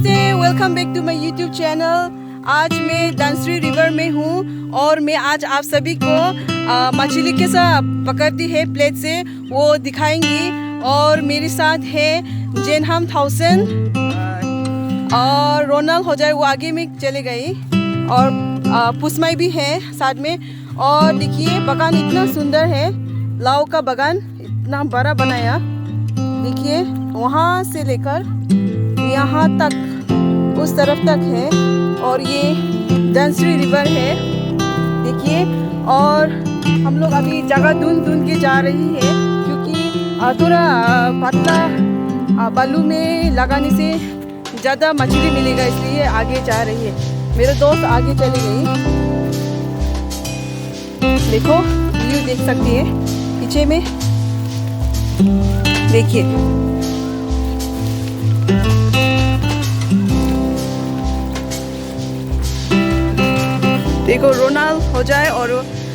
नमस्ते, welcome back to my YouTube channel. आज मैं धनश्री रिवर में हूँ और मैं आज आप सभी को मछली के साथ पकड़ती है प्लेट से वो दिखाएंगी। और मेरे साथ है जेनहम 1000 और रोनल हो जाए वो आगे में चले गई और पुस्माई भी है साथ में। और देखिए बगान इतना सुंदर है, लाव का बगान इतना बड़ा बनाया। देखिए वहाँ से लेकर यहाँ तक उस तरफ तक है और ये धनश्री रिवर है देखिए। और हम लोग अभी जगह ढूंढ के जा रही है क्योंकि थोड़ा पतला बालू में लगाने से ज़्यादा मछली मिलेगा, इसलिए आगे जा रही है। मेरे दोस्त आगे चली गई। देखो व्यू देख सकती है पीछे में, देखिए देखो रोनाल्ड हो जाए और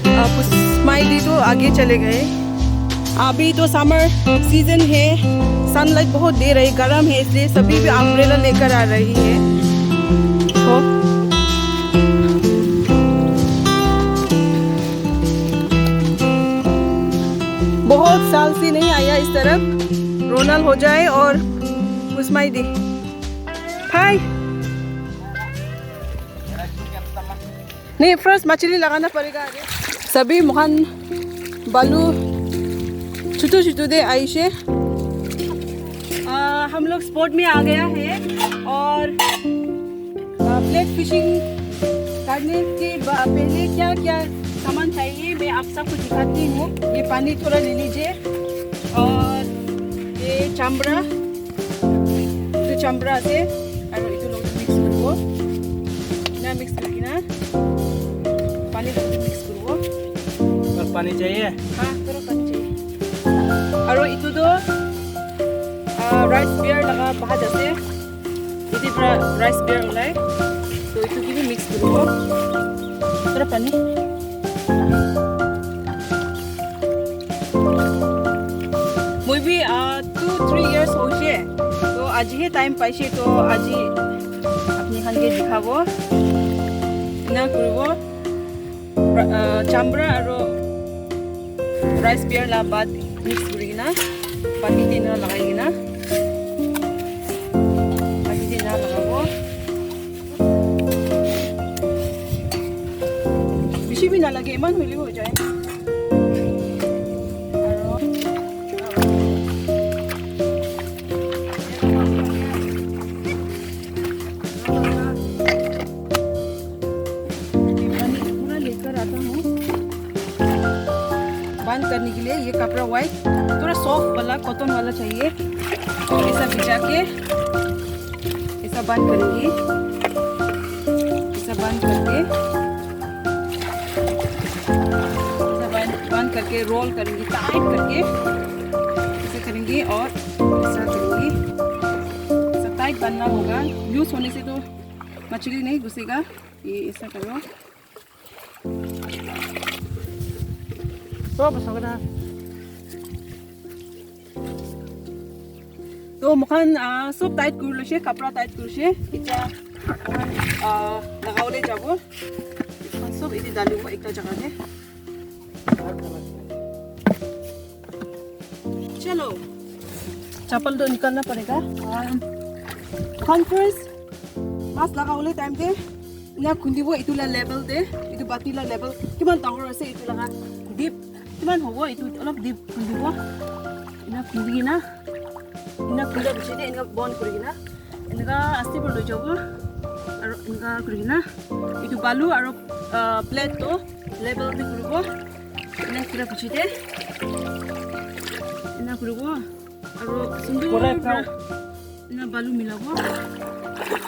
पुस्माइली तो आगे चले गए। अभी तो समर सीजन है, सनलाइट बहुत दे रही, गर्म है, इसलिए सभी भी अम्ब्रेला लेकर आ रही है। तो बहुत साल से नहीं आया इस तरफ। रोनाल्ड हो जाए और पुस्माइली हाय नहीं, फर्स्ट मछली लगाना पड़ेगा। सभी मुहान बालू छुटू छुटू दे आइशे। हम लोग स्पॉट में आ गया है और प्लेट फिशिंग करने के पहले क्या क्या सामान चाहिए मैं आप सबको दिखाती हूँ। ये पानी थोड़ा ले लीजिए और ये चमड़ा तो चमड़ा से और itu लोग मिक्स करो ना, मिक्स करके ना पानी मिक्स करो। और पानी चाहिए? हाँ थोड़ा पानी चाहिए। और itu तो राइस बियर लगा बाहर जैसे इधर पूरा राइस बियर उलाए तो itu की भी मिक्स करो थोड़ा पानी। मैं भी 2-3 years हो गए तो आज ही टाइम पाइसे तो आज ही अपनी हंगे दिखाबो ना करो। चामड़ा और राइस बियर ला बाद मिक्स करेगी ना, पानी देना लगाएगी ना, पानी देना लगाबो। बेसी भी ना लगे, मन होली हो जाए। बंद करने के लिए ये कपड़ा वाइट थोड़ा सॉफ्ट वाला कॉटन वाला चाहिए। ऐसा बिछा के ऐसा बंद करेंगे, ऐसा बंद करके ऐसा बंद करके रोल करेंगे, टाइट करके ऐसे करेंगे और ऐसा करेंगे। ऐसा टाइट बनना होगा, लूज होने से तो मछली नहीं घुसेगा। ये ऐसा करो तो मुखान सब टाइट कर लो, कपड़ा टाइट कर इतना लगाओले जाबो सब इधर डालूंगा एक जगह में। चलो चप्पल तो निकालना पड़ेगा। फर्स्ट मास लगाओले टाइम दे ना खुंदिबो इतुला लेवल दे इतु बातिला लेवल किमान डांगर আছে इतु लगा डीप किमान होबो इतु অলপ डीप खुंदिबो इना खुंदिगी ना, इना खुंदा बिछे इनका बंद करेगी ना, इनका आस्ते पर ले जाबो और इनका करेगी ना इतु बालू और प्लेट तो लेवल दे करबो इना पूरा बिछे दे इना करबो और सुंदर इना बालू मिलाबो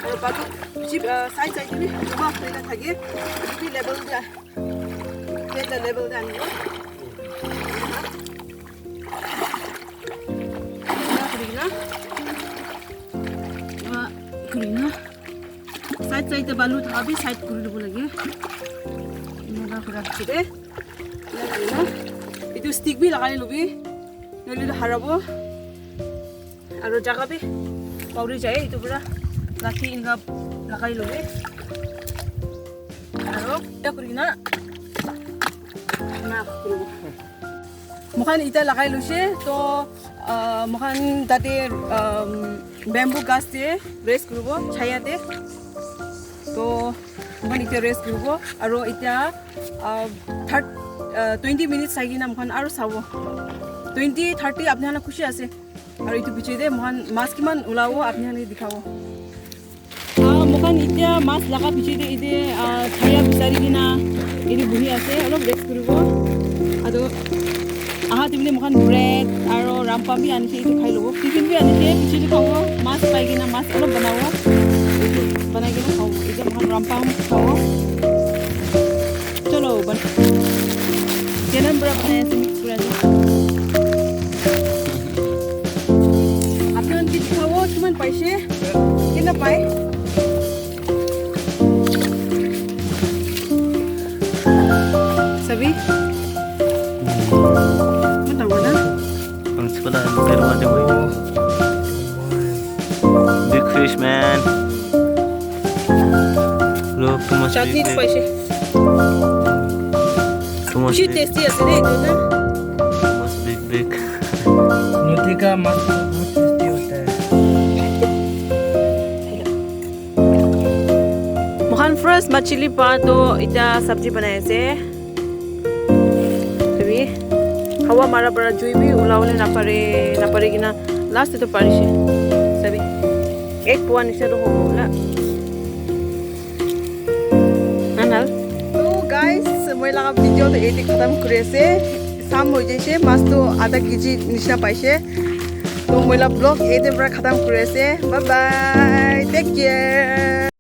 और बालू जी साइड साइड में जमा करना थाके इतु लेवल दा प्लेट दा लेवल दा आनिबो ना साइड साइड बालू था भी साइड कर देबो लगे इना पूरा छिदे ना इतु स्टिक भी लगाई लबी नले हाराबो और जगह भी पाउरी जाए इतु पूरा लाठी इनका लगाई लोगे और क्या करेगी ना मुखान इटा लगाई लुसे तो मुखान ताते बैम्बू गाछ दे रेस्ट करूबो छाया दे तो मुखान इटा रेस्ट करूबो और इटा 20 मिनिट चाहिए ना मुखान और सावो 20-30 अपने हाना खुशी आसे और इटु पिछे दे मुखान मास किमान उलावो अपने हाना दिखावो मुखान इटा मास लगा पिछे दे इदे छाया बिचारी किना इदे बुही आसे अलग रेस्ट करूबो और aha tibile mokhan bread aro rampam bi ani itu khai lobo tiffin bi ani ke piche di khawo mas pai gina mas alo banawo banai gina khawo itu mokhan rampam khawo chalo ban kenan bra banai se mix kura de apnan ki khawo cuman paise kena pai sabi Big fish, man. Look, too much chutney big, paise too much she big, tasty ase de itu na too much big. मोती का मस्त बहुत tasty होता है। मुखान fresh मछली पा तो इटा सब्जी बनाए से तभी हवा मारा बड़ा जुई भी उलावले ना परे कि ना लास्ट तो पारिशे सभी एक पुआ निशा तो होगा अनल तो गाइस मैं लगा वीडियो तो एडिट खत्म करे से शाम हो जाए मास तो आधा केजी निशा पाइसे तो मैं ब्लॉग एडिट बड़ा खत्म करे से बाय बाय टेक केयर